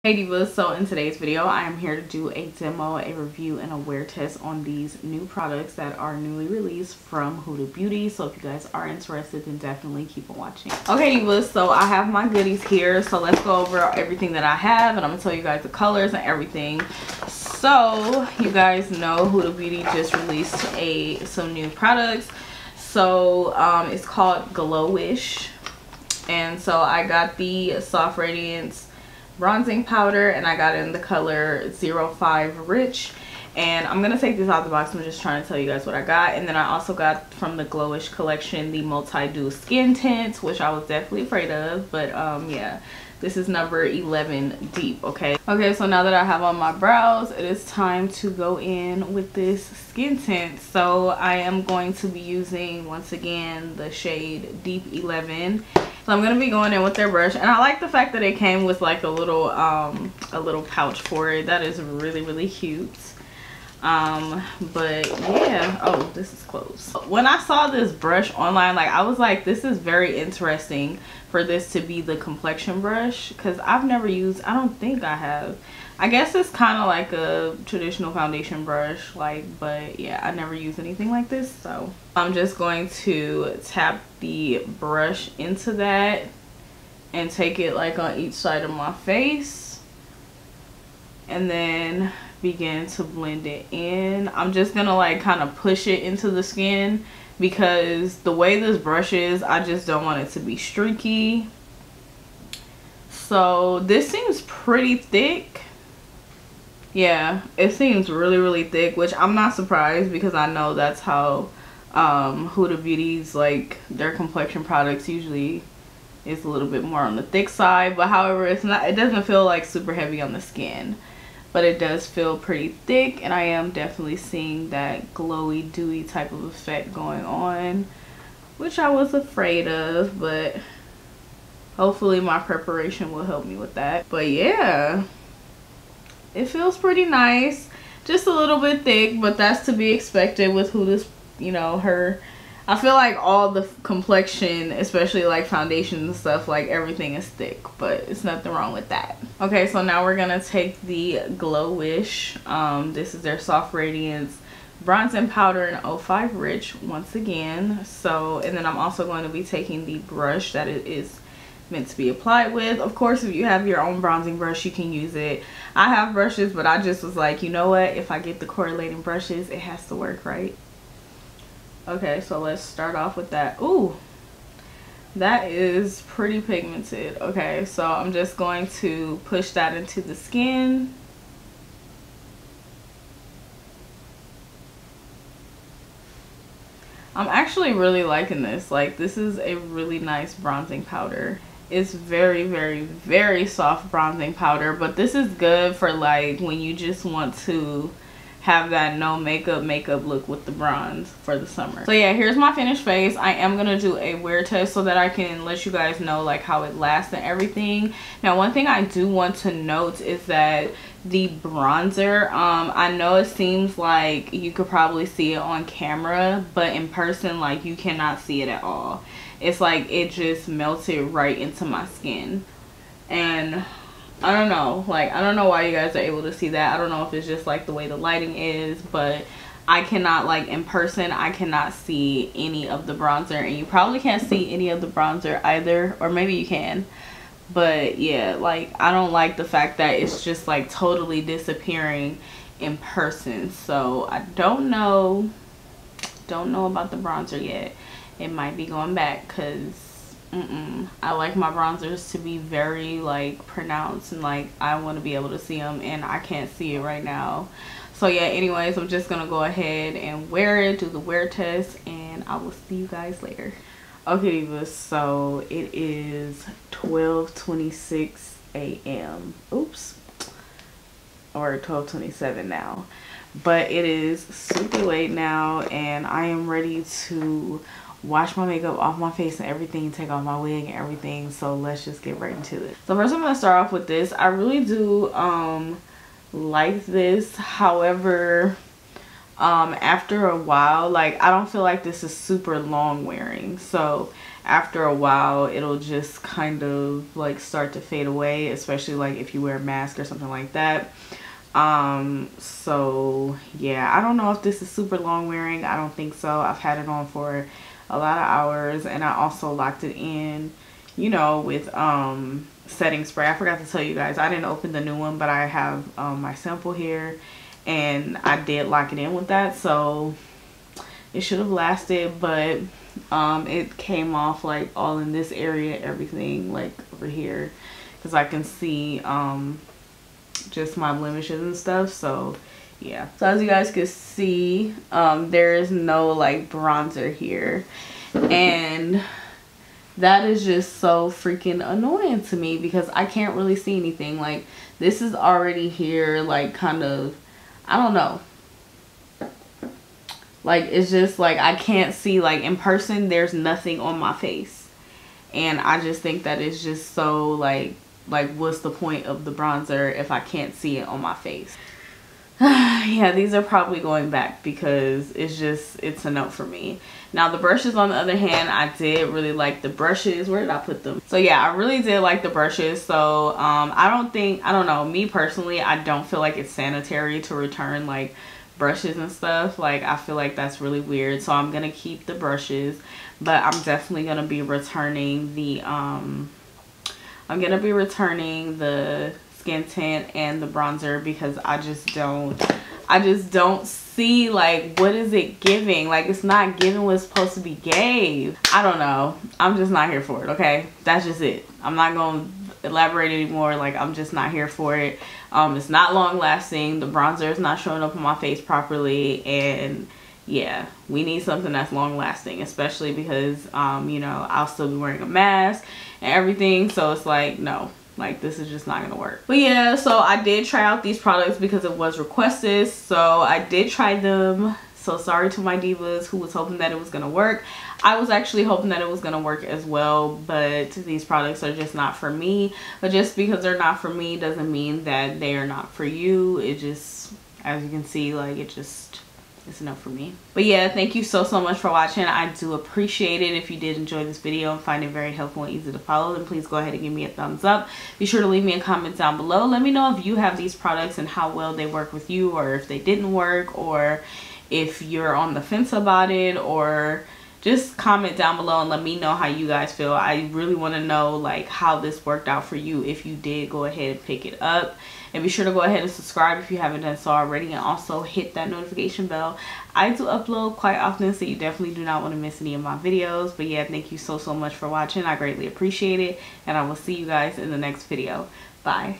Hey divas, so in today's video I am here to do a demo, a review, and a wear test on these new products that are newly released from Huda Beauty. So if you guys are interested, then definitely keep on watching. Okay divas, so I have my goodies here, so let's go over everything that I have and I'm gonna tell you guys the colors and everything. So you guys know Huda Beauty just released some new products. So it's called Glowish, and so I got the Soft Radiance bronzing powder and I got it in the color 05 Rich. And I'm gonna take this out the box. I'm just trying to tell you guys what I got. And then I also got from the Glowish collection the multi-dew skin tints, which I was definitely afraid of, but yeah, this is number 11 deep. Okay, so now that I have on my brows, it is time to go in with this skin tint. So I am going to be using, once again, the shade Deep 11. So I'm gonna be going in with their brush, and I like the fact that it came with like a little pouch for it. That is really cute. But yeah, oh, this is closed. When I saw this brush online, like I was like, this is very interesting for this to be the complexion brush, because I've never used, I don't think I have. I guess it's kind of like a traditional foundation brush, like, but yeah, I never used anything like this. So I'm just going to tap the brush into that and take it like on each side of my face and then begin to blend it in. I'm just gonna like kind of push it into the skin because the way this brush is, I just don't want it to be streaky. So this seems pretty thick. Yeah, it seems really thick, which I'm not surprised because I know that's how Huda Beauty's, like, their complexion products usually is a little bit more on the thick side. But however, it's not, it doesn't feel like super heavy on the skin, but it does feel pretty thick, and I am definitely seeing that glowy dewy type of effect going on, which I was afraid of, but hopefully my preparation will help me with that. But yeah, it feels pretty nice, just a little bit thick, but that's to be expected with Huda's, you know, her, I feel like all the complexion, especially like foundations and stuff, like everything is thick, but it's nothing wrong with that. Okay, so now we're gonna take the Glowish, this is their Soft Radiance bronzing powder in 05 Rich once again. So, and then I'm also going to be taking the brush that it is meant to be applied with. Of course, if you have your own bronzing brush, you can use it. I have brushes, but I just was like, you know what, if I get the correlating brushes, it has to work, right? Okay, so let's start off with that. Ooh, that is pretty pigmented. Okay, so I'm just going to push that into the skin. I'm actually really liking this. Like, this is a really nice bronzing powder. It's very soft bronzing powder, but this is good for like when you just want to have that no makeup look with the bronze for the summer. So yeah, here's my finished face. I am gonna do a wear test so that I can let you guys know like how it lasts and everything. Now, one thing I do want to note is that the bronzer, I know it seems like you could probably see it on camera, but in person, like, you cannot see it at all. It's like it just melted right into my skin, and I don't know, like, I don't know why you guys are able to see that. I don't know if it's just like the way the lighting is, but I cannot, like, in person, I cannot see any of the bronzer, and you probably can't see any of the bronzer either, or maybe you can. But yeah, like, I don't like the fact that it's just like totally disappearing in person. So I don't know about the bronzer yet. It might be going back because I like my bronzers to be very like pronounced, and like I want to be able to see them, and I can't see it right now. So yeah, anyways, I'm just gonna go ahead and wear it, do the wear test, and I will see you guys later. Okay divas, so it is 12:26 a.m. oops, or 12:27 now, but it is super late now, and I am ready to wash my makeup off my face and everything, take off my wig and everything. So let's just get right into it. So first I'm gonna start off with this. I really do like this. However, after a while, like, I don't feel like this is super long wearing. So after a while it'll just kind of like start to fade away, especially like if you wear a mask or something like that. So yeah, I don't know if this is super long wearing. I don't think so. I've had it on for a lot of hours, and I also locked it in, you know, with setting spray. I forgot to tell you guys, I didn't open the new one, but I have my sample here, and I did lock it in with that, so it should have lasted. But it came off like all in this area, everything like over here, because I can see just my blemishes and stuff. So yeah, so as you guys can see, there is no like bronzer here, and that is just so freaking annoying to me because I can't really see anything. Like, this is already here, like kind of, I don't know, like it's just like I can't see, like in person there's nothing on my face, and I just think that it's just so like what's the point of the bronzer if I can't see it on my face? Yeah, these are probably going back because it's a no for me. Now the brushes, on the other hand, I did really like the brushes. Where did I put them? So yeah, I really did like the brushes. So I don't know, me personally, I don't feel like it's sanitary to return like brushes and stuff. Like, I feel like that's really weird, so I'm gonna keep the brushes, but I'm definitely gonna be returning the skin tint and the bronzer because I just don't see, like, what is it giving? Like, it's not giving what's supposed to be gave. I don't know, I'm just not here for it. Okay, that's just it. I'm not gonna elaborate anymore. Like, I'm just not here for it. It's not long lasting. The bronzer is not showing up on my face properly, and yeah, we need something that's long lasting, especially because you know, I'll still be wearing a mask and everything, so it's like, no, like this is just not gonna work. But yeah, so I did try out these products because it was requested, so I did try them. So sorry to my divas who was hoping that it was gonna work. I was actually hoping that it was gonna work as well, but these products are just not for me. But just because they're not for me doesn't mean that they are not for you. It just, as you can see, like, it's enough for me. But yeah, thank you so much for watching. I do appreciate it. If you did enjoy this video and find it very helpful and easy to follow, then please go ahead and give me a thumbs up. Be sure to leave me a comment down below. Let me know if you have these products and how well they work with you, or if they didn't work, or if you're on the fence about it, or just comment down below and let me know how you guys feel. I really want to know like how this worked out for you if you did go ahead and pick it up. And be sure to go ahead and subscribe if you haven't done so already, and also hit that notification bell. I do upload quite often, so you definitely do not want to miss any of my videos. But yeah, thank you so much for watching. I greatly appreciate it, and I will see you guys in the next video. Bye.